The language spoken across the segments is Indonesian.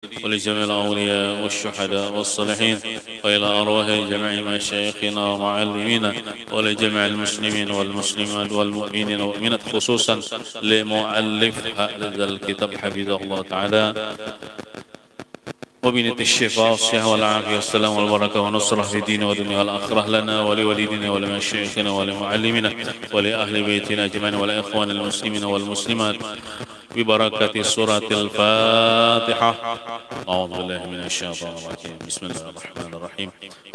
ولجميع الأولياء والشهداء والصالحين وإلى أرواح جميع مشايخنا ومعلمينا ولجميع المسلمين والمسلمات والمؤمنين والمؤمنات خصوصا لمؤلف هذا الكتاب حفظه الله تعالى وبنية الشفاء والصحة والعافية والسلام والبركة والنصرة في الدين والدنيا والآخرة لنا ولوالدينا ولمشايخنا ولمعلمنا ولأهل بيتنا أجمعين ولإخوان المسلمين والمسلمات ببركة سورة الفاتحة. أعوذ بالله من الشيطان الرجيم. بسم الله الرحمن الرحيم.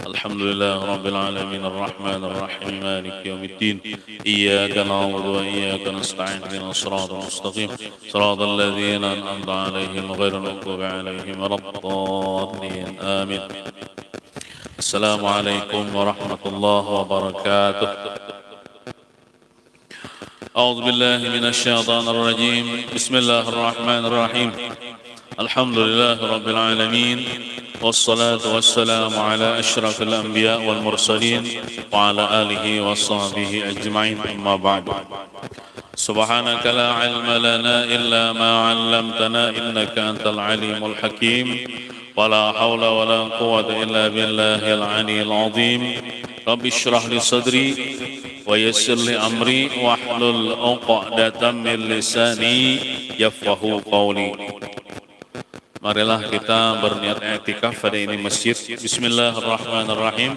الحمد لله رب العالمين الرحمن الرحيم مالك يوم الدين إياك نعبد وإياك نستعين اهدنا الصراط المستقيم صراط الذين أنعمت عليهم غير المغضوب عليهم ولا الضالين آمين. السلام عليكم ورحمة الله وبركاته. أعوذ بالله من الشيطان الرجيم. بسم الله الرحمن الرحيم. الحمد لله رب العالمين والصلاة والسلام على أشرف الأنبياء والمرسلين وعلى آله وصحبه أجمعين أما بعد. سبحانك لا علم لنا إلا ما علمتنا إنك أنت العليم الحكيم ولا حول ولا قوة إلا بالله العلي العظيم. رب اشرح لي صدري ويسر لي أمري واحلل عقدة من لساني يفقهوا قولي. Marilah kita berniat i'tikaf pada ini masjid. Bismillahirrahmanirrahim.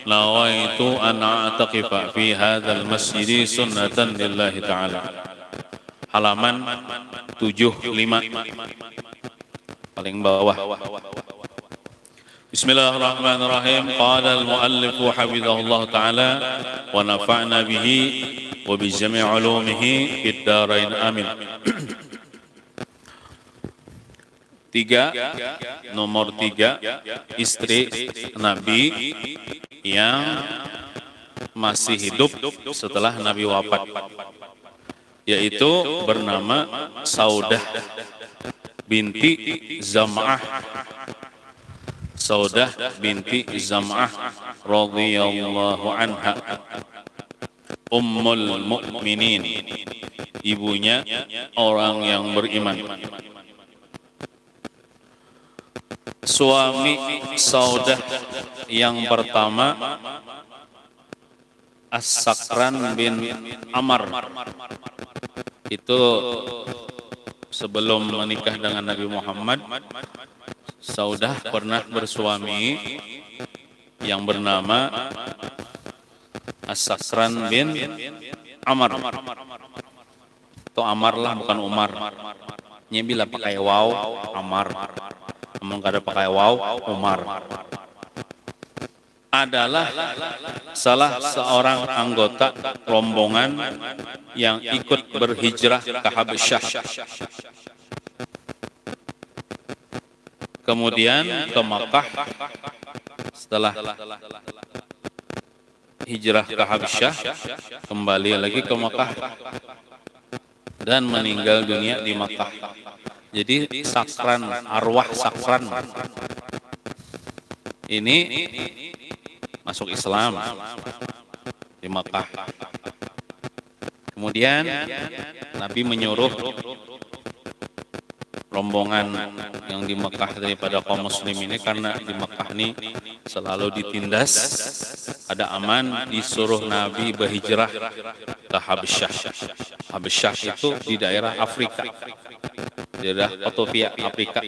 Nawaitu an a'taqifa fi hadzal masjid sunnatan lillahi ta'ala. Halaman 75 paling bawah. Bismillahirrahmanirrahim. Qala al-muallif hafizahullah ta'ala wa nafa'na bihi wa bi jami' ulumihi fid darain amin. Nomor 3, istri Nabi yang masih hidup setelah Nabi wafat, yaitu bernama Saudah binti Zam'ah. Saudah binti Zam'ah radhiyallahu anha, Ummul Mukminin, ibunya orang yang beriman. Suami Saudah yang pertama As-Sakran bin Amr. Itu sebelum menikah dengan Nabi Muhammad, Saudah pernah bersuami yang bernama As-Sakran bin Amr. Itu Amar lah, bukan Umar. Bila pakai waw, Amar. Namun kada pakai waw, Umar. Adalah salah seorang anggota rombongan yang ikut berhijrah ke Habasyah, kemudian ke Makkah. Setelah hijrah ke Habasyah, kembali lagi ke Makkah dan meninggal dunia di Makkah. Jadi Sakran, arwah Sakran ini masuk Islam di Makkah. Kemudian Nabi menyuruh rombongan yang di Makkah daripada kaum muslim ini, karena di Makkah ini selalu ditindas, ada aman, disuruh Nabi berhijrah ke Habasyah. Habasyah itu di daerah Afrika, daerah Ethiopia, Afrika.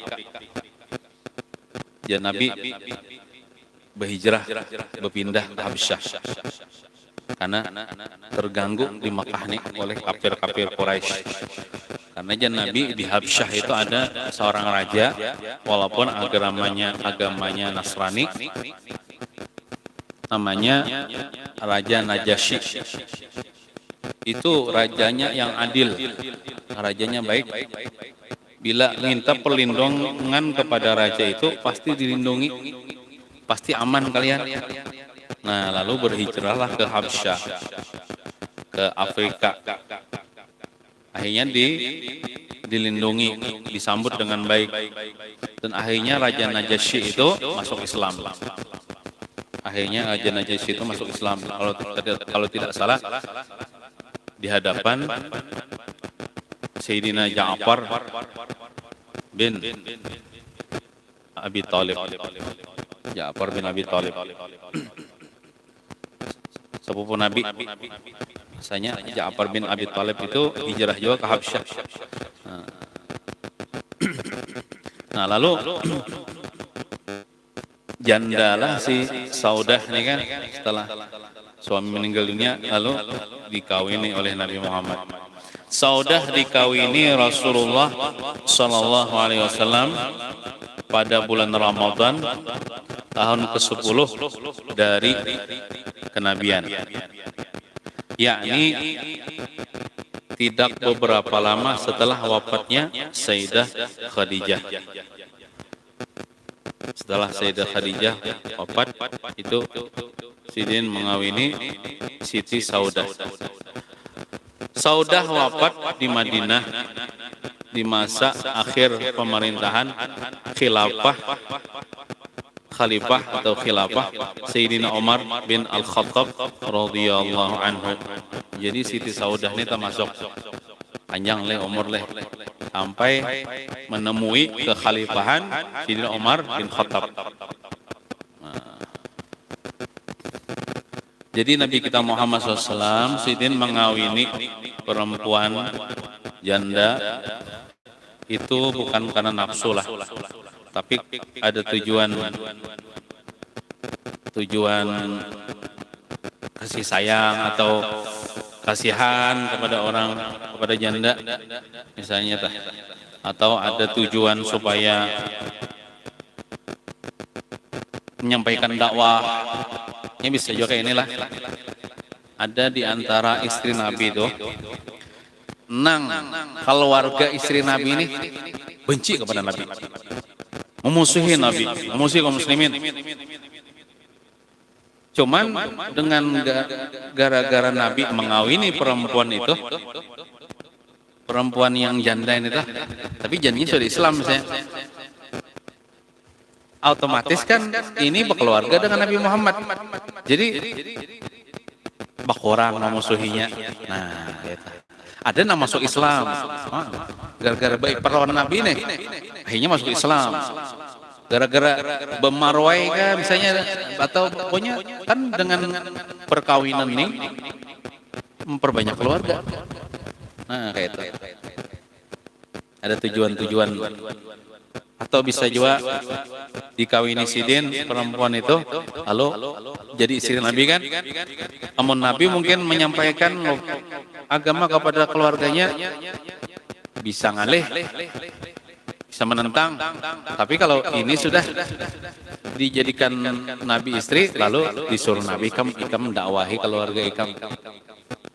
Dan Nabi berhijrah, berpindah ke Habasyah karena terganggu di Makkah ini oleh kafir-kafir Quraisy. Karena Nabi di Habasyah itu ada seorang raja, walaupun agamanya Nasrani, namanya Raja Najasyi. Itu rajanya yang adil, rajanya baik. Bila minta perlindungan kepada raja itu pasti dilindungi, pasti aman kalian. Nah, lalu berhijrahlah ke Habasyah, ke Afrika. Akhirnya dilindungi, disambut dengan baik. Dan akhirnya Raja Najasyi itu masuk Islam. Akhirnya Raja Najasyi itu masuk Islam. Kalau tidak salah, di hadapan Sayyidina Ja'far bin Abi Thalib. Ja'far bin Abi Thalib. Sepupu Nabi. Misalnya Ja'far bin Abi Thalib itu hijrah juga ke Habsyah. Nah, lalu jandalah si Saudah nih kan setelah suami meninggal dunia lalu dikawini oleh Nabi Muhammad. Saudah dikawini Rasulullah sallallahu alaihi wasallam pada bulan Ramadan tahun ke-10 dari kenabian. Yakni tidak beberapa lama setelah wafatnya Sayyidah Khadijah. Setelah Sayyidah Khadijah wafat, itu Sidin mengawini Siti Saudah. Saudah wafat di Madinah di masa akhir pemerintahan Khalifah Sayyidina Umar bin Al-Khattab radhiyallahu anhu. Jadi Siti Saudah ini termasuk panjang umur sampai menemui kekhalifahan Sayyidina Umar bin Khattab. Jadi Nabi kita Muhammad SAW Sidin mengawini perempuan janda itu bukan karena nafsu lah, tapi ada tujuan kasih sayang atau kasihan kepada janda misalnya atau ada tujuan supaya menyampaikan dakwah. Ini bisa juga kayak inilah. Ada di antara istri Nabi itu keluarga istri Nabi ini benci kepada Nabi, memusuhi Nabi, memusuhi kaum muslimin. Cuman dengan gara-gara Nabi mengawini perempuan itu, perempuan yang janda ini tapi jandanya sudah Islam misalnya, otomatis kan ini berkeluarga dengan Nabi Muhammad. Jadi bakurang memusuhinya. Nah, gitu. Ada yang masuk Islam. Gara-gara baik perawan Nabi nih, akhirnya masuk Islam. Gara-gara bemarwai kan misalnya, atau pokoknya kan dengan perkawinan ini memperbanyak keluarga. Nah, kayak itu. Ada tujuan-tujuan. Atau bisa juga dikawini Sidin perempuan itu lalu jadi istri Nabi kan. Namun Nabi mungkin menyampaikan agama kepada keluarganya bisa ngalih, bisa menentang. Tapi kalau ini sudah dijadikan Nabi istri lalu disuruh Nabi ikam dakwahi keluarga ikam.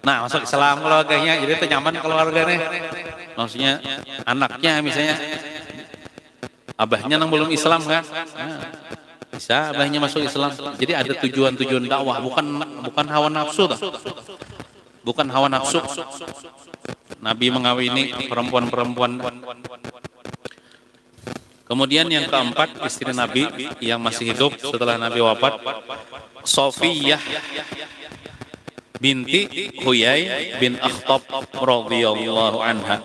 Nah, masuk Islam keluarganya, jadi itu nyaman keluarganya. Maksudnya anaknya misalnya abahnya yang belum Islam kan, bisa abahnya masuk Islam. Jadi ada tujuan-tujuan dakwah, bukan hawa nafsu bukan hawa nafsu. Nabi mengawini perempuan-perempuan. Kemudian yang keempat, istri Nabi yang masih hidup setelah Nabi wafat, Sofiyah binti Huyai bin Akhtab radhiyallahu anha.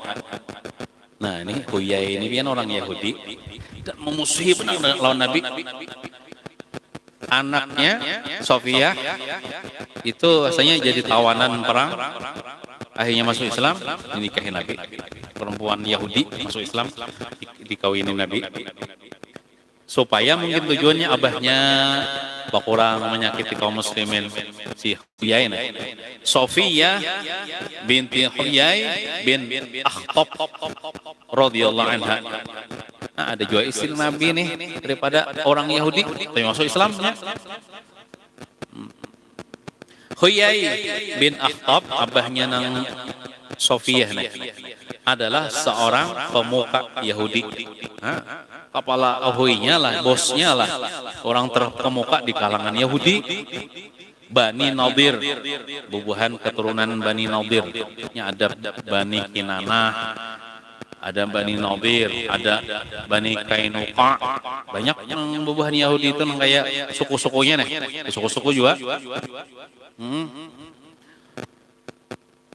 Nah, ini Huyai ini kan orang Yahudi dan memusuhi benar lawan Nabi. Anaknya Sofiyah itu asalnya jadi tawanan perang, akhirnya masuk Islam, dinikahi Nabi. Perempuan Yahudi masuk Islam, dikawini Nabi. Supaya mungkin tujuannya abahnya bakurang menyakiti kaum muslimin, si Huyai. Sofiyah binti Huyai bin Akhtab radhiyallahu anha. Nah, ada juga istri Nabi nih daripada orang Yahudi tapi masuk Islamnya. Huyai bin Akhtab, abahnya nang Sofiyah nih, adalah seorang pemuka Yahudi. Kepala ahuinya lah, bosnya lah, orang terkemuka di kalangan Yahudi. Bani Nadir, bubuhan keturunan Bani Nadir. Ada Bani Kinanah, ada Bani Nadir, ada Bani Kainuqa. Banyak yang bubuhan Yahudi itu kayak suku-sukunya nih, suku-suku juga.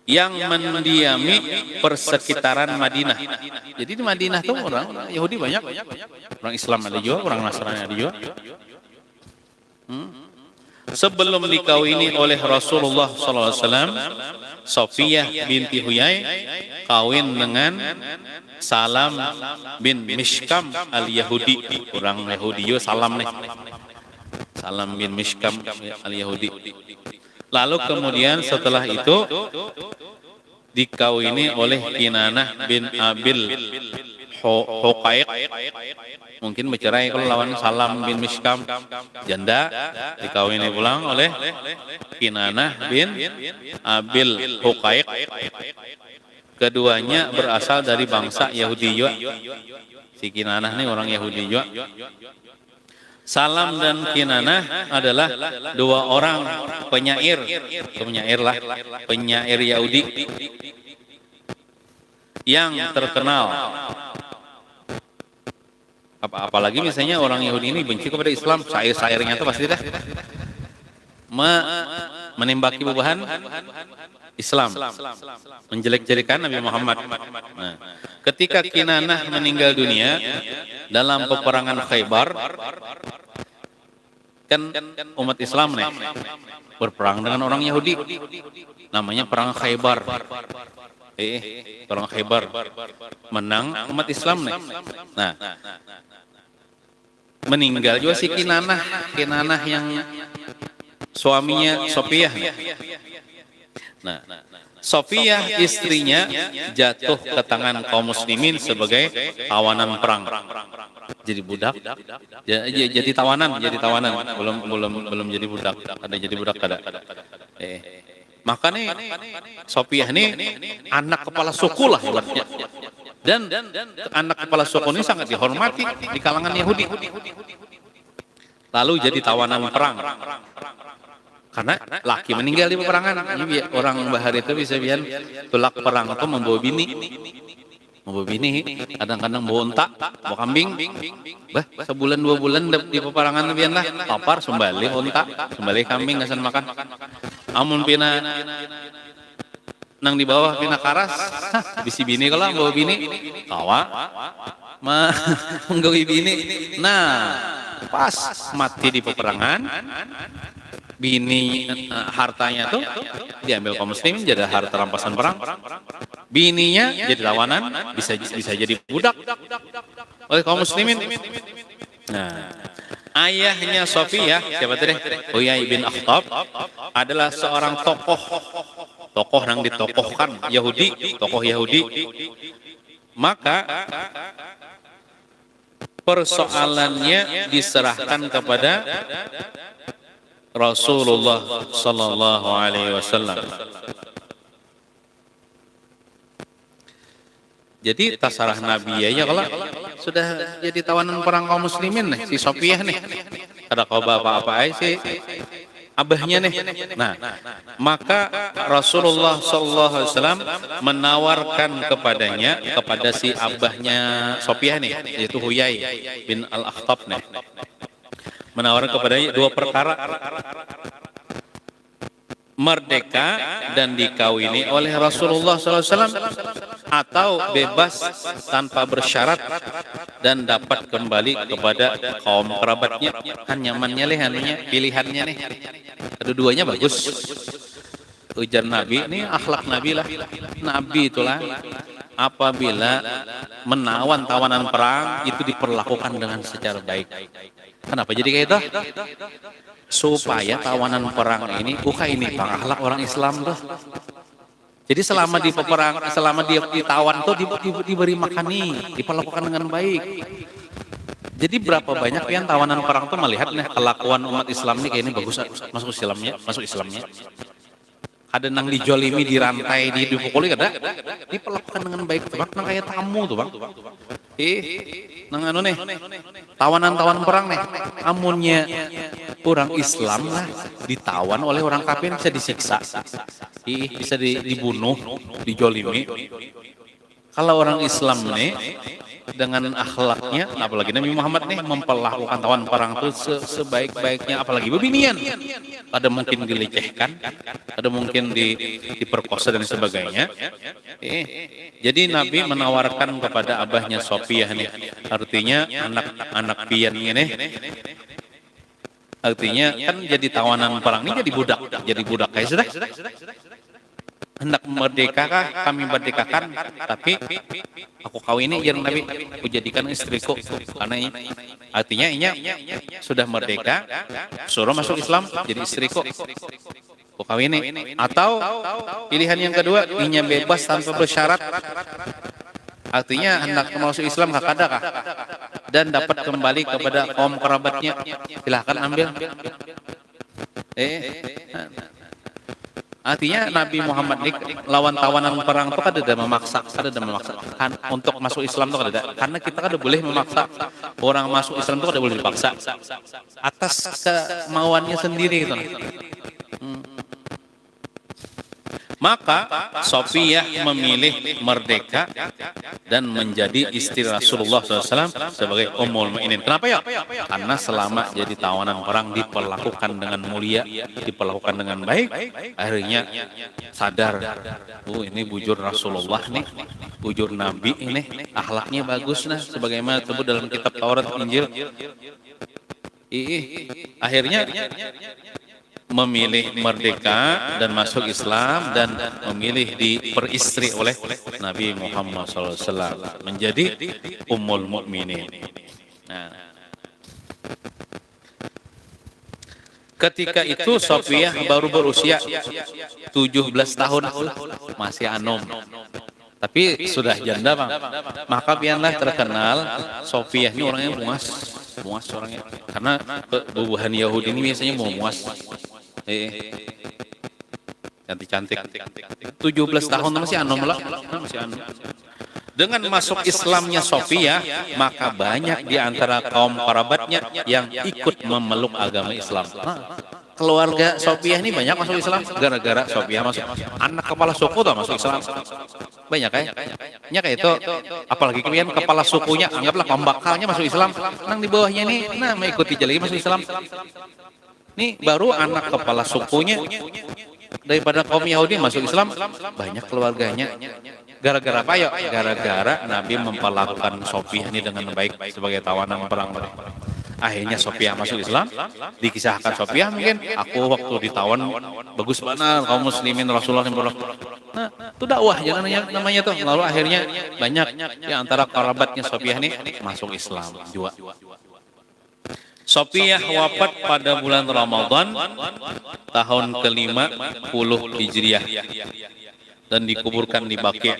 yang mendiami persekitaran Madinah. Jadi di Madinah tuh orang Yahudi banyak, orang Islam ada juga, orang Nasrani ada juga. Sebelum dikawini oleh Rasulullah SAW, Sofiyah binti Huyai kawin dengan Salam bin Mishkam al-Yahudi, orang Yahudi juga Salam nih. Salam bin Mishkam al-Yahudi. Lalu kemudian setelah itu dikawini oleh Kinanah bin Abil Huqaiq, mungkin bercerai kalau lawan Salam bin Mishkam, janda, dikawini pulang oleh Kinanah bin Abil Huqaiq. Keduanya berasal dari bangsa Yahudi juga. Si Kinanah ini orang Yahudi juga. Salam dan Kinanah adalah dua orang penyair Yahudi yang terkenal. Apalagi misalnya orang Yahudi ini benci kepada Islam, syair-syairnya itu pasti dah menembaki bebahan Islam, menjelek-jelekan Nabi Muhammad. Nah, ketika Kinanah meninggal dunia dalam peperangan Khaybar, kan umat Islam nih berperang dengan orang Yahudi, namanya perang Khaybar. Perang Khaybar, menang umat Islam nih. Nah, meninggal juga si Kinanah yang suaminya Sofiyah. Nah, Sofiyah istrinya jatuh ke tangan kaum muslimin sebagai tawanan perang. Jadi budak, jadi tawanan, belum jadi budak, ada jadi budak ada. Maka nih Sofiyah ini anak kepala suku lah ibaratnya. Dan anak kepala suku ini sangat dihormati di kalangan Yahudi. Lalu jadi tawanan perang. Karena laki meninggal di peperangan. Ini orang bahar itu bisa biar tulak perang itu membawa bini. Kadang-kadang bawa unta, bawa kambing. Sebulan 2 bulan di peperangan biar lah. Lapar, sembali unta, sembali kambing, ngasan makan. Amun pina nang di bawah pina karas, bisi bini kalau bawa bini, kawa, menggawi bini. Nah, pas mati di peperangan, bini hartanya tuh diambil kaum muslimin jadi harta rampasan perang. Bininya jadi tawanan, bisa jadi budak oleh kaum muslimin. Nah, ayahnya Sofiyah, siapa tadi? Huyai bin Akhtab, adalah seorang tokoh yang ditokohkan tokoh Yahudi. Maka persoalannya diserahkan kepada Rasulullah sallallahu alaihi wasallam. Jadi tasarah Nabi ya kalau sudah jadi tawanan perang kaum muslimin nih si Sofiyah nih. Ada kau apa-apa sih abahnya nih. Nah, maka Rasulullah sallallahu alaihi wasallam menawarkan kepada si abahnya Sofiyah nih, yaitu Huyai bin Al-Akhtab nih. Menawarkan kepadanya 2 perkara. Merdeka dan dikawini oleh Rasulullah SAW, atau bebas tanpa bersyarat dan dapat kembali kepada kaum kerabatnya. Kan nyamannya pilihannya nih. Kedua-duanya bagus. Ujar Nabi, ini akhlak Nabi lah. Nabi itulah apabila menawan tawanan perang itu diperlakukan dengan secara baik. Kenapa jadi kayak itu? Supaya tawanan perang ini ini akhlak orang Islam tuh. Jadi selama dia ditawan tuh diberi makan nih, diperlakukan dengan baik. Jadi berapa banyak yang tawanan perang tuh melihat nih kelakuan umat Islam nih kayak ini bagus, masuk Islamnya. Ada nang dijolimi, dirantai, dipukuli ada, diperlakukan dengan baik tuh bang, nang kayak tamu tuh bang. Nang nih, tawanan perang nih, amunnya orang Islam lah ditawan oleh orang kafir bisa disiksa, bisa dibunuh, dijolimi. Kalau orang Islam nih dengan akhlaknya, apalagi Nabi Muhammad nih memperlakukan tawan perang itu sebaik-baiknya, apalagi bebinian. Ada mungkin dilecehkan, ada mungkin diperkosa dan sebagainya. Jadi Nabi menawarkan kepada abahnya Sofiyah nih, artinya anak pian ini, artinya kan jadi tawanan perang ini jadi budak kayak sudah. Hendak merdeka kah? Kami merdekakan, tapi aku kawini yang Nabi, aku jadikan istriku. Karena artinya inya sudah merdeka, suruh masuk Islam jadi istriku. Aku kawini. Atau pilihan yang kedua, inya bebas tanpa bersyarat. Artinya hendak masuk Islam kah kada kah? Dan dapat kembali kepada kaum kerabatnya. Silahkan ambil. Artinya Nabi Muhammad ini lawan tawanan perang itu ada memaksa, kan untuk masuk Islam itu ada. Karena kita kan boleh memaksa orang masuk Islam itu ada boleh dipaksa atas kemauannya sendiri gitu. Maka Sofiyah memilih merdeka dan menjadi istri Rasulullah SAW sebagai Ummul Mukminin. Kenapa ya? Karena selama jadi tawanan perang diperlakukan dengan mulia, diperlakukan dengan baik, akhirnya sadar, ini bujur Rasulullah nih, bujur Nabi ini, akhlaknya bagus nah, sebagaimana disebut dalam kitab Taurat Injil. Akhirnya memilih merdeka dan masuk Islam dan memilih diperistri oleh Nabi Muhammad SAW menjadi Ummul Mukminin. Nah, ketika itu Sofiyah baru berusia 17 tahun, masih anom. Tapi sudah janda bang. Maka biarlah terkenal Sofiyah ini orangnya muas orangnya. Karena bubuhan Yahudi ini biasanya mau muas. Cantik-cantik. 17 tahun masih anom lah. Masih anom. Dengan masuk Islamnya Sofiyah, maka banyak di antara kaum kerabatnya yang ikut memeluk agama Islam. Keluarga Sofiyah ini banyak masuk Islam gara-gara Sofiyah masuk. Anak kepala suku tuh masuk Islam. Banyak ya? Nya kayak itu, apalagi kemudian kepala sukunya, anggaplah pembakalnya masuk Islam. Nang di bawahnya ini, nah mengikuti lagi masuk Islam. Nih baru anak kepala sukunya daripada kaum Yahudi masuk Islam, banyak keluarganya. Gara-gara apa ya? Gara-gara Nabi memperlakukan Sofiyah ini dengan baik sebagai tawanan perang. Akhirnya Sofiyah masuk Islam. Dikisahkan Sofiyah mungkin, aku waktu ditawan bagus benar kaum muslimin Rasulullah. Nah, itu dakwah jangan namanya tuh. Lalu akhirnya banyak di antara kerabatnya Sofiyah ini masuk Islam juga. Sofiyah wafat pada bulan Ramadan tahun ke-50 Hijriah dan dikuburkan di Baqi'.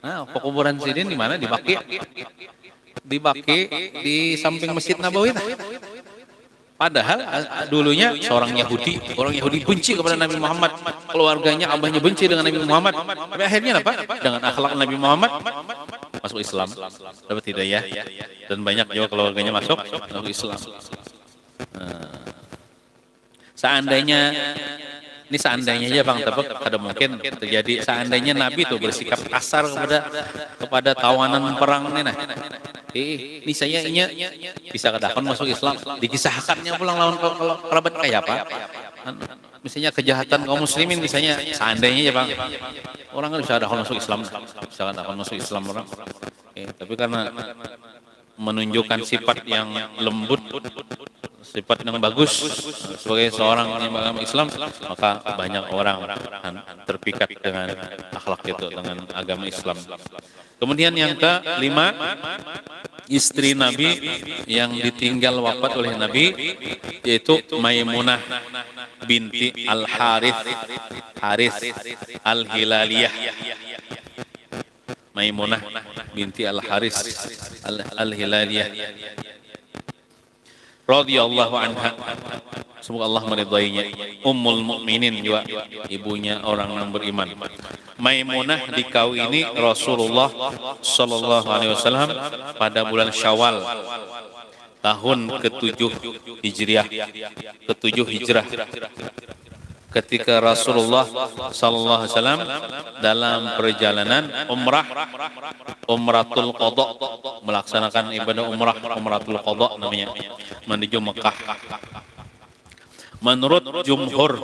Nah, pekuburan Sidin di mana? Di Baqi'. Di Baqi' di samping Masjid Nabawi. Padahal dulunya seorang Yahudi, orang Yahudi benci kepada Nabi Muhammad, keluarganya, abahnya benci dengan Nabi Muhammad. Tapi akhirnya apa? Dengan akhlak Nabi Muhammad masuk Islam, dapat hidayah, dan banyak juga keluarganya masuk Islam. Seandainya aja Bang Tepuk, ada mungkin terjadi seandainya Nabi itu bersikap kasar kepada tawanan perang ini. Nah, ini saya bisa katakan masuk Islam, dikisahkannya pulang lawan kerabat kayak apa? Misalnya kejahatan kaum muslimin, misalnya seandainya ya Bang, orang kan bisa ada masuk Islam, bisa katakan masuk Islam orang. Tapi karena menunjukkan sifat yang lembut, sifat yang bagus sebagai seorang yang beragama Islam, maka banyak orang terpikat dengan akhlak itu, dengan agama Islam. Kemudian yang kelima, istri Nabi yang ditinggal wafat oleh Nabi, yaitu Maimunah binti Al-Harith Al-Hilaliyah. Maimunah binti Al-Harith Al-Hilaliyah radhiyallahu anha, semoga Allah meridainya. Ummul Mukminin juga, ibunya orang yang beriman. Maimunah dikawini Rasulullah sallallahu alaihi wasallam pada bulan Syawal tahun ke-7 Hijriah, ke-7 Hijrah, ketika Rasulullah sallallahu alaihi wasallam dalam perjalanan umratul qada, melaksanakan ibadah umratul qada namanya, menuju Mekah. Menurut jumhur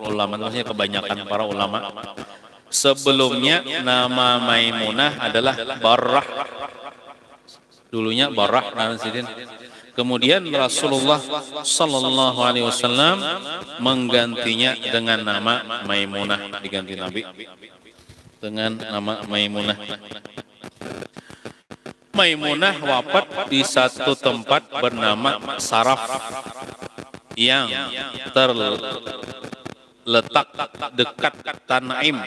ulama maksudnya kebanyakan para ulama, sebelumnya nama Maimunah adalah Barrah. Dulunya Barrah Sidin. Kemudian Rasulullah sallallahu alaihi wasallam menggantinya dengan nama Maimunah, diganti Nabi dengan nama Maimunah. Maimunah wafat di satu tempat bernama Saraf yang terletak dekat Tanaim,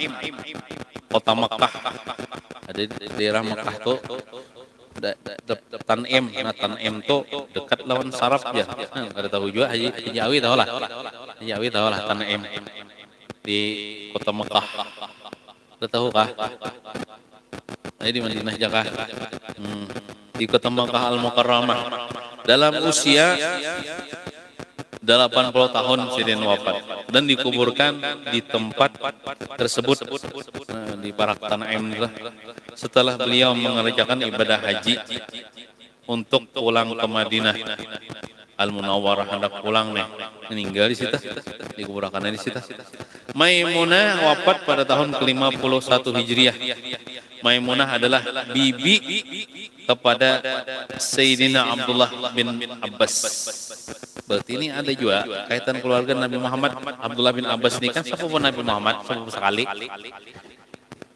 kota Mekah. Ada di daerah Mekah tuh Tanim. Nah, Tanim tuh dekat lawan Saraf ya. Ada tahu juga Haji Awi tahu lah. Haji Awi tahu lah Tanim di kota Mekah. Ada tahu kah? Di Madinah Jakah, di kota Makkah Al-Mukarramah. Dalam usia 80 tahun Sidin wafat dan dikuburkan di tempat tersebut, di Parak Tanaim. Setelah beliau mengerjakan ibadah haji untuk pulang ke Madinah Al-Munawwarah, hendak pulang nih, meninggal di situ, dikuburkan di situ. Maimunah wafat pada tahun ke-51 Hijriah. Maimunah adalah bibi kepada Sayyidina Abdullah bin Abbas. Berarti ini ada juga kaitan keluarga Nabi Muhammad. Abdullah bin Abbas ini kan sepupu Nabi Muhammad, sepupu sekali.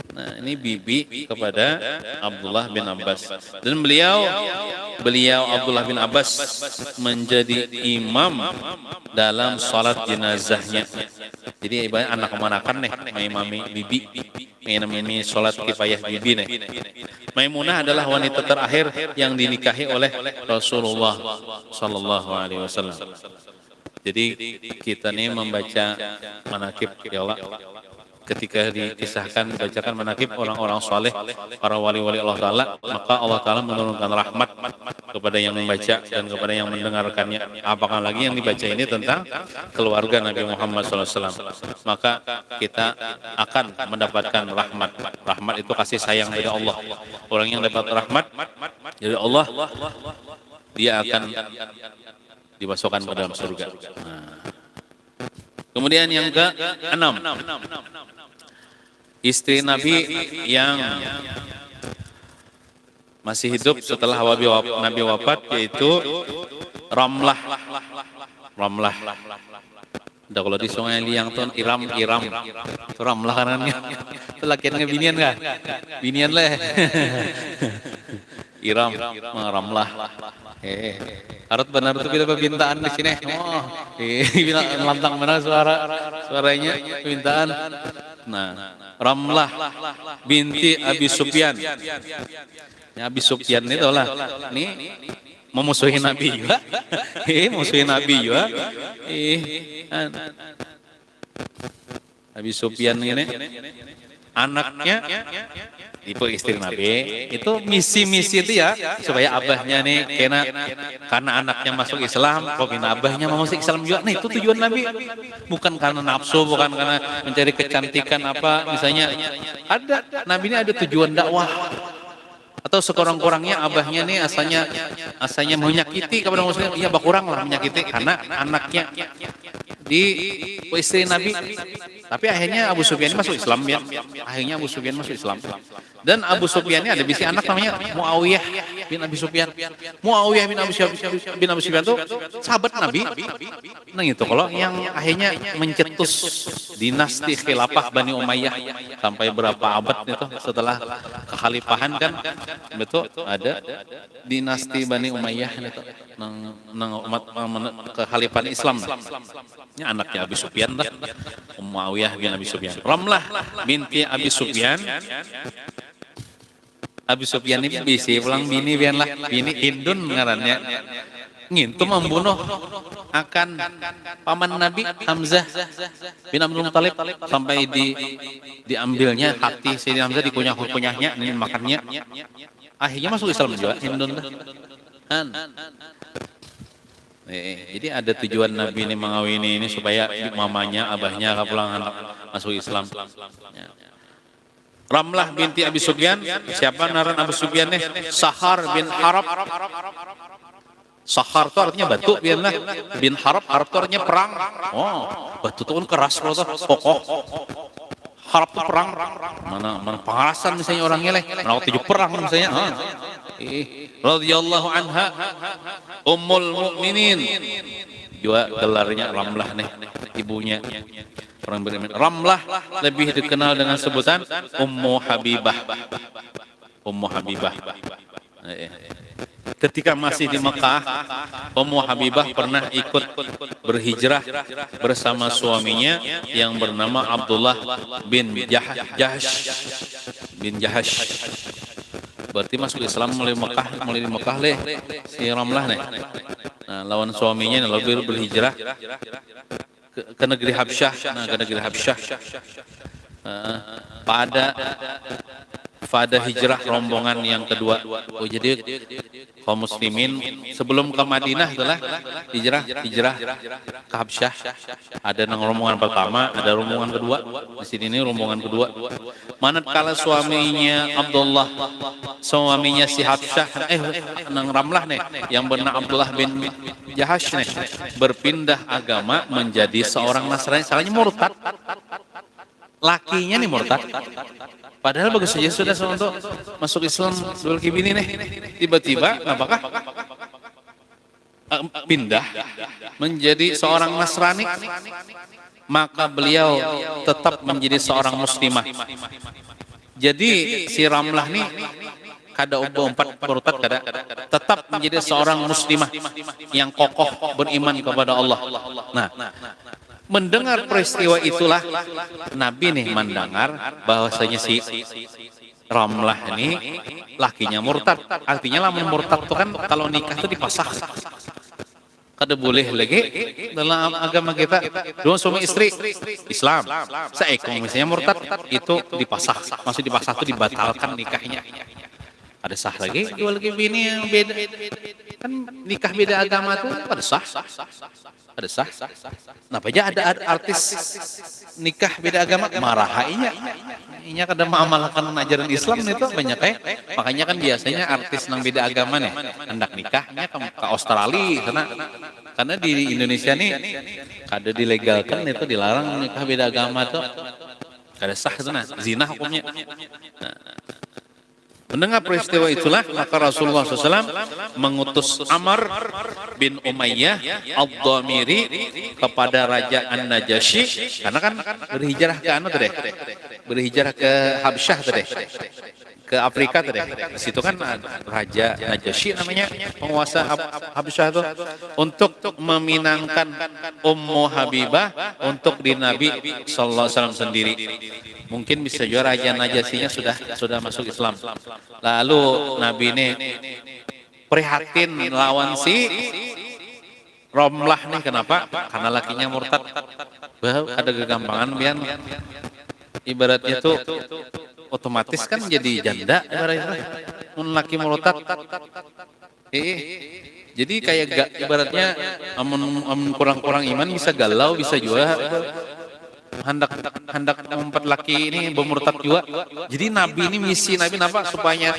Nah, ini bibi kepada Abdullah bin Abbas. Dan beliau Abdullah bin Abbas menjadi imam dalam salat jenazahnya. Jadi ibarat anak-anakan nih, mengimami bibi. Ini salat kifayah bibi nih. Maimunah adalah wanita terakhir yang dinikahi oleh Rasulullah sallallahu alaihi wasallam. Jadi kita nih membaca manaqib ya Allah. Ketika dikisahkan, dibacakan manaqib orang-orang saleh, para wali-wali Allah Ta'ala, maka Allah Ta'ala menurunkan rahmat kepada yang membaca dan kepada yang mendengarkannya. Apakah lagi yang dibaca ini tentang keluarga Nabi Muhammad SAW. Maka kita akan mendapatkan rahmat. Rahmat itu kasih sayang dari Allah. Orang yang dapat rahmat dari Allah, dia akan dimasukkan ke dalam surga. Kemudian yang ke-6, istri Nabi yang masih hidup setelah Nabi wafat, yaitu Ramlah. Udah kalau di Sungai Liang tuh Iram. Itu Ramlah kanannya. Itu lakiannya binian enggak? Binian leh. Iram, Ramlah. Harus benar tuh kita permintaan di sini. Oh, lantang benar suaranya permintaan. Nah, Ramlah binti Abi Sufyan. Ya, Abi Sufyan itu lah. Ini memusuhi Nabi juga. Musuhi Nabi juga. Abi Sufyan ini anaknya itu istri Nabi. Itu misi-misi itu ya, supaya abahnya nih karena anaknya masuk Islam, kok abahnya mau masuk Islam juga. Nah, itu tujuan Nabi. Bukan karena nafsu, bukan karena mencari kecantikan apa misalnya. Ada Nabi ini ada tujuan dakwah. Atau sekurang-kurangnya abahnya nih asalnya menyakiti kepada muslim, iya bakurang lah menyakiti karena anaknya di istri Nabi. Tapi akhirnya Abu Sufyan masuk Islam ya. Akhirnya Abu Sufyan masuk Islam. Dan Abu Sufyan ini ada bisi anak namanya Muawiyah bin Abi Sufyan. Muawiyah bin Abi Sufyan itu sahabat Nabi. Nah itu kalau yang akhirnya mencetus dinasti khilafah Bani Umayyah sampai berapa abad itu setelah kekhalifahan kan, betul ada dinasti Bani Umayyah itu nang umat kekhalifahan Islam. Ini anaknya Abi Sufyan lah, Muawiyah bin Abi Sufyan. Ramlah binti Abi Sufyan. Abi Sufyan ini bisa pulang bini Hindun ngarannya. Ngintu membunuh akan paman Nabi Hamzah bin Abdul Muthalib sampai diambilnya hati Sayyidina Hamzah, dikunyah-kunyahnya, ingin makannya. Akhirnya masuk Islam juga Hindun. Jadi ada tujuan Nabi ini mengawini ini supaya mamanya, abahnya kapulang anak masuk Islam. Ya. Ramlah binti Abi Sufyan, siapa naran Abu Sufyan nih? Sahar bin Harab. Sahar itu artinya batu, biarlah. Bin Harab, Harab itu artinya perang. Oh, batu itu kan keras loh, kokoh. Harap itu perang. Mana pengarasan misalnya orangnya leh. Mana waktu itu perang misalnya. Radhiyallahu anha, Ummul Mukminin. Juga gelarnya Ramlah nih, ibunya. Orang beriman. Ramlah lebih dikenal dengan sebutan Ummu Habibah. Ummu Habibah. Ketika masih di Mekah, Ummu Habibah pernah ikut berhijrah bersama suaminya yang bernama Abdullah bin Jahash. Berarti masuk Islam mulai di Mekah leh si Ramlah nih. Nah, lawan suaminya lalu berhijrah ke negeri Habsyah. Nah, ke negeri Habsyah. Pada hijrah rombongan yang kedua. Oh, jadi kaum muslimin sebelum ke Madinah telah hijrah ke Habsyah. Ada rombongan pertama, ada rombongan kedua. Di sini ini rombongan kedua. Manakala suaminya Abdullah, suaminya si Habsyah, nang Ramlah nih, yang bernama Abdullah bin Jahash nih, berpindah agama menjadi seorang Nasrani, salahnya murtad. Lakinya nih murtad. Padahal bagus saja sudah untuk masuk Islam dul kibini nih. Tiba-tiba apakah pindah menjadi seorang Nasrani, maka beliau tetap menjadi seorang muslimah. Jadi si Ramlah nih kada empat murtad kada, tetap menjadi seorang muslimah yang kokoh beriman kepada Allah. Nah, mendengar peristiwa itulah Nabi nih mendengar bahwasanya si Ramlah ini lakinya murtad. Artinya lamun murtad itu kan kalau nikah itu dipasah. Kada boleh lagi dalam agama kita dua suami istri Islam. Seekong misalnya murtad itu dipasah. Maksud dipasah itu dibatalkan nikahnya. Ada sah lagi dua lagi bini yang beda. Kan nikah beda agama itu ada sah. Ada sah. Nah, aja ada artis nikah beda agama marahainya. Inya kada mengamalkan ajaran Islam itu banyak makanya kan biasanya artis nang beda agama nih hendak nikahnya ke Australia karena di Indonesia nih kada dilegalkan itu, dilarang nikah beda agama tuh. Kada sah itu nah, zina hukumnya. Mendengar peristiwa itulah maka Rasulullah SAW mengutus Amr bin Umayyah Ad-Dhamiri kepada Raja An-Najasyi, karena kan berhijrah ke berhijrah ke Habsyah ke Afrika tadi. Di situ kan Raja Najasyi namanya, penguasa Habsyah itu, untuk meminangkan Ummu Habibah untuk di Nabi sallallahu alaihi wasallam sendiri. Mungkin bisa juga Raja Najasyinya sudah masuk Islam. Lalu Nabi ini prihatin lawan si Ramlah nih, kenapa? Karena lakinya murtad. Ada kegampangan biar ibaratnya tuh otomatis kan jadi janda ibaratnya. Laki murtad. Jadi kayak ibaratnya kurang-kurang iman bisa galau, bisa juga hendak memperlaki laki ini bermurtad juga. Jadi Nabi ini misi Nabi apa? Supaya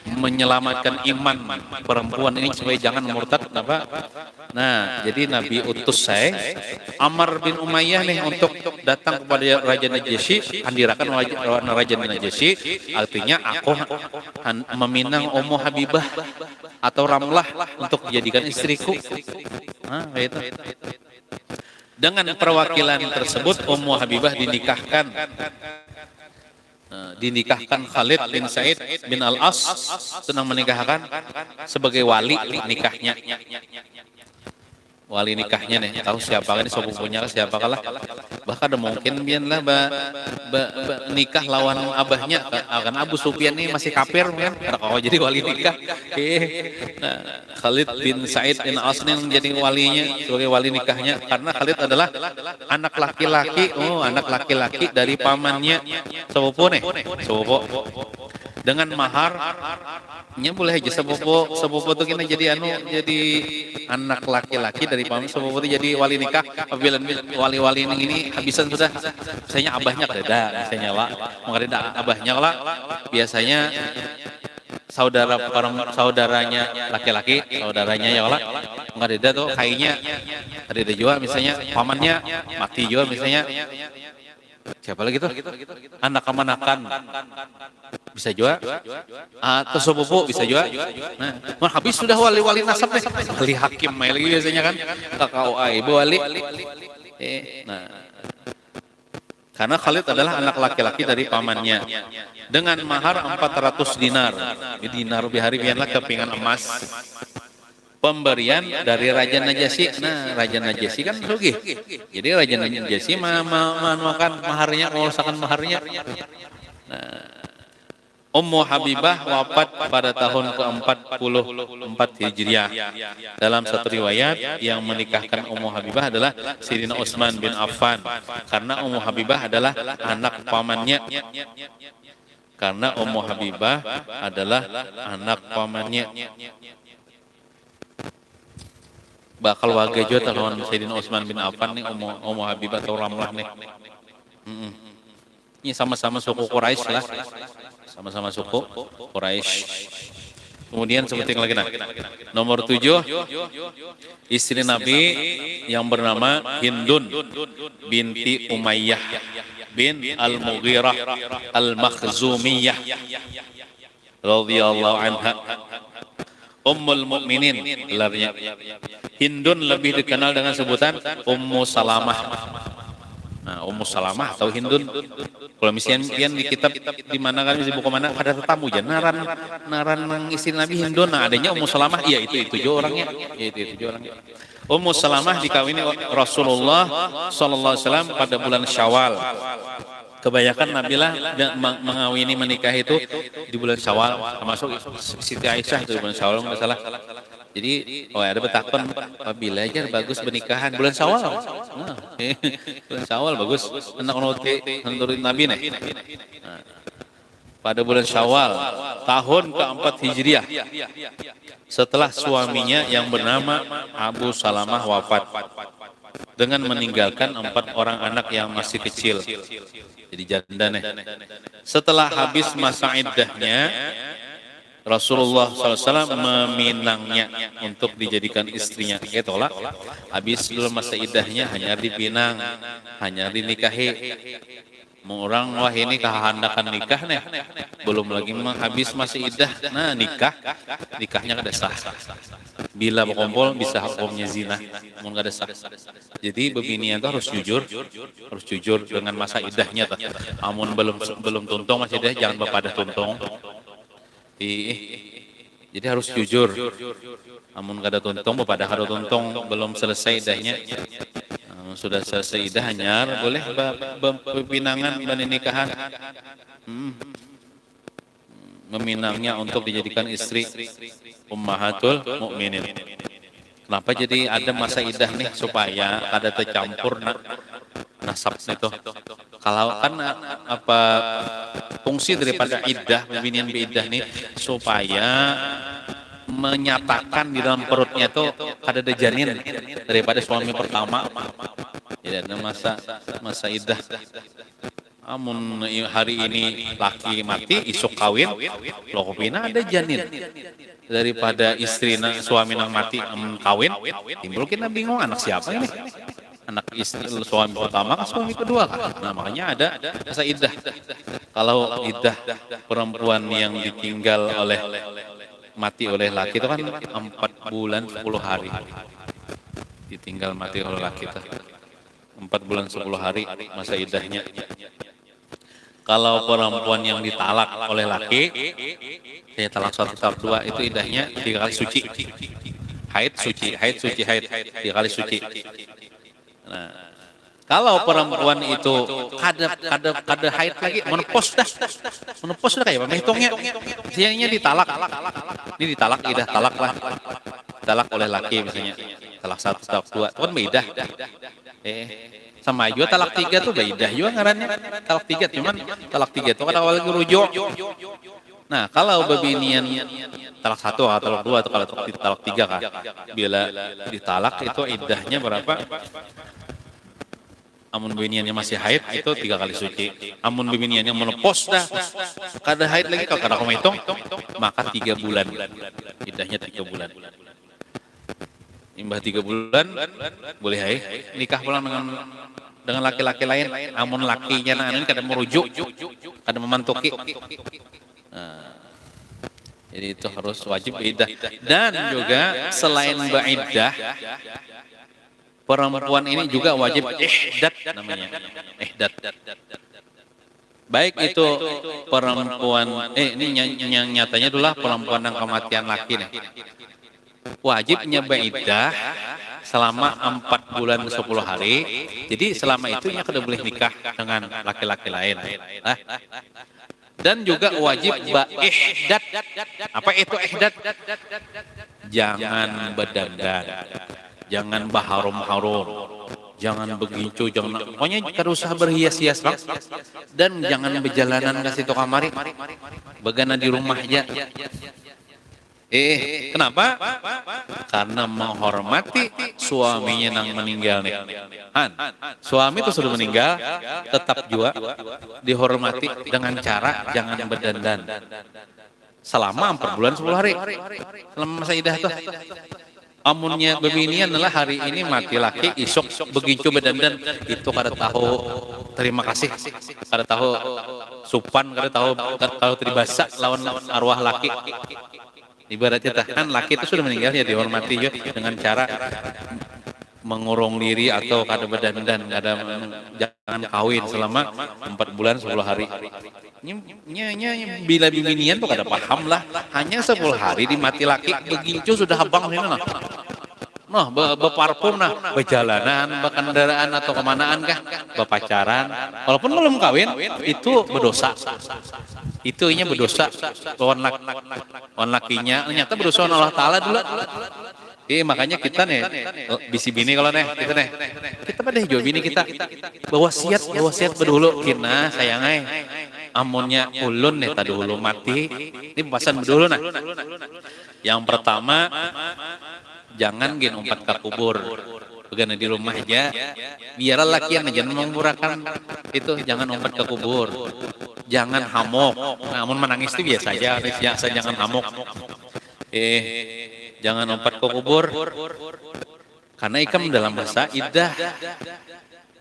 menyelamatkan iman perempuan ini supaya jangan murtad apa? Nah, jadi Nabi utus saya Amr bin Umayyah nih untuk datang kepada Raja Najasyi, handirakan Raja Najasyi, artinya aku meminang Ummu Habibah atau Ramlah untuk dijadikan istriku. Nah, itu. Dengan perwakilan tersebut Ummu Habibah dinikahkan Khalid bin Said bin Al-As, sedang menikahkan sebagai wali nikahnya. Wali nikahnya nih, tahu siapa kan sepupunya siapa kalah. Bahkan ada mungkin biarlah nikah lawan abahnya, kan Abu Sufyan ini masih kafir kan, kalau jadi wali nikah. Nah, Khalid bin Said bin Al-As yang jadi walinya sebagai wali nikahnya, karena Khalid adalah anak laki-laki dari pamannya sepupu nih, sepupu. dengan maharnya boleh aja sepupu tuh kita jadi jadi anak laki-laki dari paman sepupu itu jadi wali nikah. Apabila wali-wali ini habisan sudah, misalnya abahnya kereda, misalnya lah, mengereda abahnya lah, biasanya saudaranya laki-laki, saudaranya ya lah, mengereda tuh kayaknya ada juga, misalnya pamannya mati juga, misalnya siapa lagi tuh? Anak kemanakan bisa juga, atau sepupu bisa juga. Nah, habis sudah wali-wali nasab nih, wali hakim lagi biasanya kan, KKUA ibu wali. Nah, karena Khalid adalah anak laki-laki dari pamannya dengan mahar 400 dinar. Dinar bihari biarlah kepingan emas. Pemberian dari Raja Najasyi. Nah, Raja Najasyi kan sugih. Jadi Raja Najasyi manuakan maharnya, mengusahakan maharnya. Nah, Ummu Habibah wafat pada tahun ke-44 Hijriah. Dalam satu riwayat yang menikahkan Ummu Habibah adalah Sayyidina Utsman bin Affan. Karena Ummu Habibah adalah anak pamannya. Karena Ummu Habibah adalah anak pamannya. Bakal wagajo talon Sayyidina Utsman bin Affan nih, Ummu Habibah atau Ramlah nih. Ini sama-sama suku Quraisy lah. Sama-sama suku Quraisy. Kemudian sebutin lagi nah. Nomor 7, istri Nabi yang bernama Hindun binti Umayyah bin Al-Mughirah Al-Makhzumiyah radhiyallahu anha. Ummul Mukminin gelarnya. Hindun lebih dikenal dengan sebutan Ummu Salamah. Nah, Ummu Salamah atau Hindun. Kalau misalnya di kitab di mana kan di buku mana ada tetamu aja naran istri Nabi Hindun. Nah, adanya Ummu Salamah, iya itu juga orangnya. Ya, itu juga orangnya. Ummu Salamah dikawini Rasulullah sallallahu alaihi wasallam pada bulan Syawal. Kebanyakan Nabilah mengawini menikah itu di bulan Syawal, termasuk Siti Aisyah itu di bulan Syawal nggak salah. Jadi ada betakon apabila aja bagus pernikahan bulan Syawal. Nah, bulan Syawal bagus. Anak nurut Nabi nih. Nah, pada bulan Syawal tahun ke-4 Hijriah setelah suaminya yang bernama Abu Salamah wafat dengan meninggalkan 4 orang anak yang masih kecil. Jadi janda nih. Setelah habis masa iddahnya, Rasulullah SAW meminangnya untuk dijadikan istrinya. Tolak. Habis dulu masa iddahnya hanya dipinang, hanya dinikahi. Orang wah ini kehandakan nikah nih. Belum lagi habis masa iddah. Nah nikahnya kada sah. Bila berkumpul bisa hukumnya zina, namun kada sah. Jadi bebinian itu harus jujur dengan masa iddahnya. Amun belum tuntung masih iddah jangan bepadah tuntung. Jadi harus jujur. Amun kada tuntung bepadah kada tuntung belum selesai iddahnya. Sudah selesai iddah hanyar boleh berpinangan dan nikahan. Meminangnya untuk dijadikan istri ummahatul mukminin. Kenapa jadi ada masa iddah nih supaya kada tercampur nasab itu. Kalau kan apa fungsi daripada iddah bibinian biiddah nih supaya menyatakan di dalam perutnya itu kada ada janin daripada suami pertama. Jadi ada masa iddah. Amun hari ini laki mati, isuk kawin, lokopina ada janin daripada istri suami nang mati kawin, timbul kita bingung anak siapa ini? Anak istri suami pertama kan suami kedua kan? Nah makanya ada masa iddah. Kalau iddah perempuan yang ditinggal mati oleh laki itu kan 4 bulan 10 hari. Ditinggal mati oleh laki itu 4 bulan 10 hari masa iddahnya. Kalau perempuan yang ditalak oleh laki, saya talak 1 talak 2 itu iddahnya 3 kali suci. Haid suci, 3 kali suci. Nah, kalau perempuan itu kada haid lagi, menopause dah kayak apa hitungnya? Sianya ditalak. Ini ditalak, idah talak lah. Talak oleh laki misalnya. Talak 1, talak 2, itu kan beda. Sama juga talak 3 tuh beda juga ngarannya. Talak 3 cuman talak 3 itu kan awalnya rujuk. Nah, kalau bebinian talak satu atau talak dua atau kalau talak tiga kan, bila ditalak itu iddahnya berapa? Amun bebiniannya masih haid itu 3 kali suci. Amun bebiniannya menopos dah, kada haid lagi kalau kada kamu hitung, maka 3 bulan. Iddahnya 3 bulan. Imbah 3 bulan boleh haid, nikah pulang dengan laki-laki lain. Amun lakinya nah ini kada merujuk, kada memantuki. Nah, jadi itu harus wajib iddah. Dan juga selain ba'iddah, perempuan ini juga wajib ihdad namanya. Ihdad. Baik itu perempuan, ini yang nyatanya adalah perempuan yang kematian laki nih. Wajibnya ba'iddah selama 4 bulan 10 hari. Jadi selama itu ia kada boleh nikah dengan laki-laki lain. Dan juga wajib ihdad. Apa itu ihdad? Jangan berdandan, jangan berharum-harum, jangan begitu, jangan pokoknya kada usah berhias-hias bang. Dan jangan berjalanan ke situ kamari, begana di rumah aja. Kenapa? Karena menghormati suaminya yang meninggal nih. Suami itu sudah meninggal, tetap juga dihormati dengan cara jangan berdandan. Selama 4 bulan 10 hari. Selama masa iddah tuh. Amunnya bebinian adalah hari ini mati laki, isok begitu berdandan, itu kada tahu terima kasih, kada tahu supan, kada tahu teribasa lawan arwah laki. Ibaratnya kan laki itu sudah meninggal ya dihormati ya dengan cara mengurung diri atau kada berdandan, jangan kawin selama 4 bulan 10 hari. Bila bibinian tuh kada paham lah, hanya 10 hari di mati laki begitu sudah habang ini nah. Beparfum nah, berjalanan, berkendaraan atau kemanaan kah, berpacaran, walaupun belum kawin itu berdosa. Itu inya berdosa lawan lakinya, ternyata berdosa Allah Ta'ala dulu. Makanya kita nih, bisi bini kalau kita pada hijau bini kita, bawa siat berdulu, kina sayangai, amunnya ulun nih tadi dulu mati, ini pasan berdulu nah. Yang pertama, jangan umpat ke kubur, begana di rumah aja, biarlah laki yang jangan mengurakan itu, jangan umpat ke kubur. Jangan hamok, namun menangis itu biasa aja, jangan hamok. Jangan lompat ke kubur, karena ikam dalam masa iddah.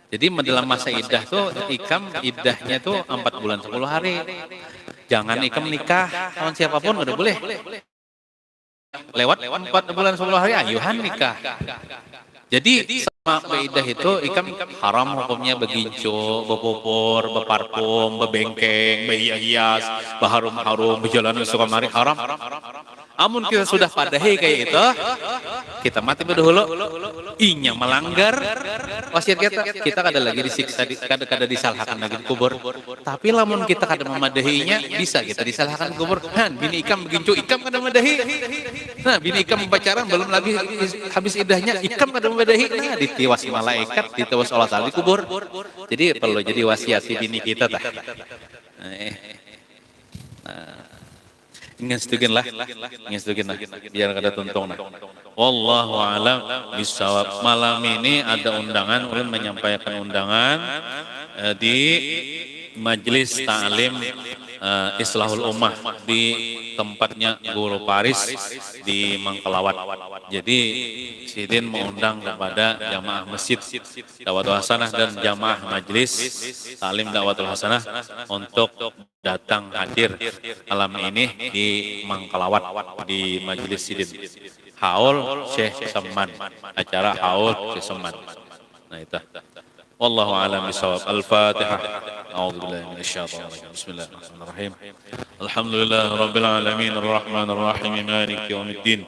Jadi dalam masa iddah tuh ikam iddahnya tuh 4 bulan 10 hari. Jangan ikam nikah sama siapapun udah boleh. Lewat 4 bulan 10 hari ayuhan nikah. Jadi sama iddah itu ikam haram hukumnya beginco, bepopor, beparfum, bebengkeng, behias, berharum-harum, berjalan ke kamari haram. Amun kita sudah padahi kayak itu, kita mati berdahulu, inya melanggar wasiat kita kada lagi disiksa, kada disalahkan lagi di kubur. Tapi lamun kita kada memadahinya, bisa kita disalahkan di kubur. Bini ikam begincu, ikam kada memadahi. Nah, bini ikam pacaran belum lagi habis iddahnya, ikam kada memadahi. Nah, ditiwas malaikat, ditiwas Allah Ta'ala di kubur. Jadi perlu jadi wasiat bini kita tah. Ingin sedikit lah, biar kada tuntung nah. Wallahu a'lam bishawab. Malam ini ada undangan, ulun menyampaikan undangan di Majelis Ta'lim Islahul Ummah di tempatnya Guru Paris di Mangkalawat. Jadi Sidin mengundang kepada jamaah masjid Da'watul Hasanah dan jamaah Majelis Ta'lim Da'watul Hasanah untuk datang hadir malam ini di Mangkalawat di Majelis Sidin. Haul Syekh Seman, acara Haul Syekh Seman. Nah itu. Wallahu a'lam bishawab. Al-Fatihah. A'udzubillahi minasyaitonir rajim. Bismillahirrahmanirrahim. Alhamdulillahirabbil alamin arrahmanir rahim maliki yaumiddin.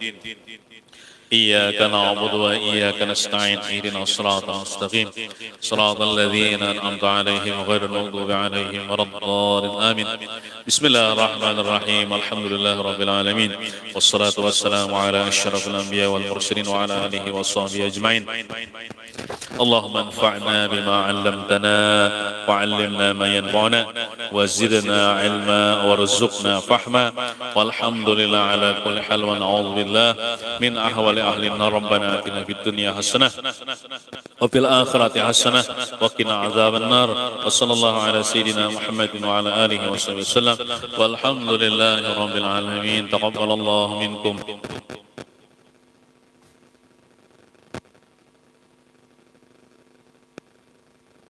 إياك نعبد وإياك نستعين اهدنا الصراط المستقيم صراط الذين أنعمت عليهم غير المغضوب عليهم ولا الضالين آمين بسم الله الرحمن الرحيم الحمد لله رب العالمين والصلاة والسلام على أشرف الأنبياء والمرسلين وعلى آله وصحبه أجمعين اللهم انفعنا بما علمتنا وعلمنا ما ينفعنا وزدنا علما وارزقنا فهما والحمد لله على كل حال ونعوذ بالله من أحوال أهل النار ربنا آتنا في الدنيا حسنة وفي الآخرة حسنة وقنا عذاب النار وصلى الله على سيدنا محمد وعلى آله وصحبه وسلم والحمد لله رب العالمين تقبل الله منكم